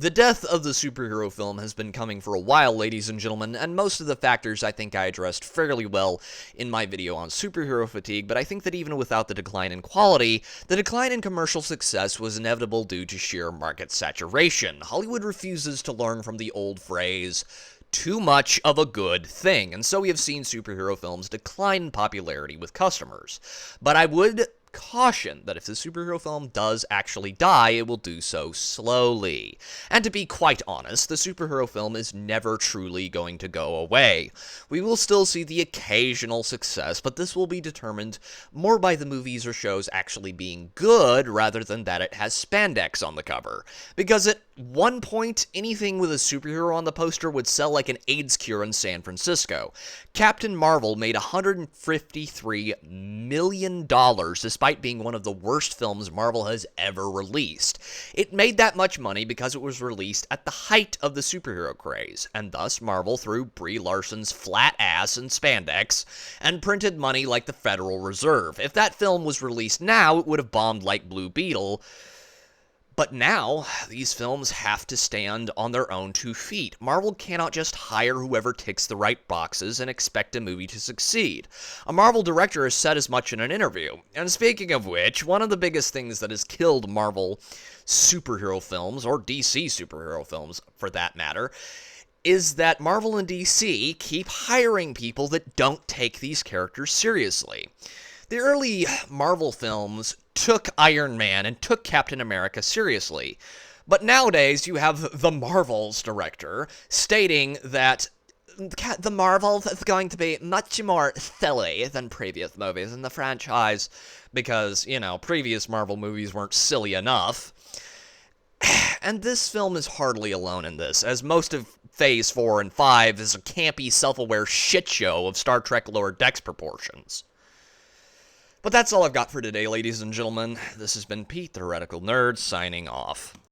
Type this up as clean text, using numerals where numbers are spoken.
The death of the superhero film has been coming for a while, ladies and gentlemen, and most of the factors I think I addressed fairly well in my video on superhero fatigue, but I think that even without the decline in quality, the decline in commercial success was inevitable due to sheer market saturation. Hollywood refuses to learn from the old phrase, too much of a good thing, and so we have seen superhero films decline in popularity with customers. But I would caution that if the superhero film does actually die, it will do so slowly. And to be quite honest, the superhero film is never truly going to go away. We will still see the occasional success, but this will be determined more by the movies or shows actually being good rather than that it has spandex on the cover. Because at one point, anything with a superhero on the poster would sell like an AIDS cure in San Francisco. Captain Marvel made $153 million despite being one of the worst films Marvel has ever released. It made that much money because it was released at the height of the superhero craze, and thus Marvel threw Brie Larson's flat ass in spandex and printed money like the Federal Reserve. If that film was released now, it would have bombed like Blue Beetle. But now, these films have to stand on their own 2 feet. Marvel cannot just hire whoever ticks the right boxes and expect a movie to succeed. A Marvel director has said as much in an interview. And speaking of which, one of the biggest things that has killed Marvel superhero films, or DC superhero films for that matter, is that Marvel and DC keep hiring people that don't take these characters seriously. The early Marvel films took Iron Man and took Captain America seriously. But nowadays, you have the Marvels director stating that the Marvels is going to be much more silly than previous movies in the franchise because, previous Marvel movies weren't silly enough. And this film is hardly alone in this, as most of Phase 4 and 5 is a campy, self-aware shitshow of Star Trek Lower Decks proportions. But that's all I've got for today, ladies and gentlemen. This has been Pete, the Heretical Nerd, signing off.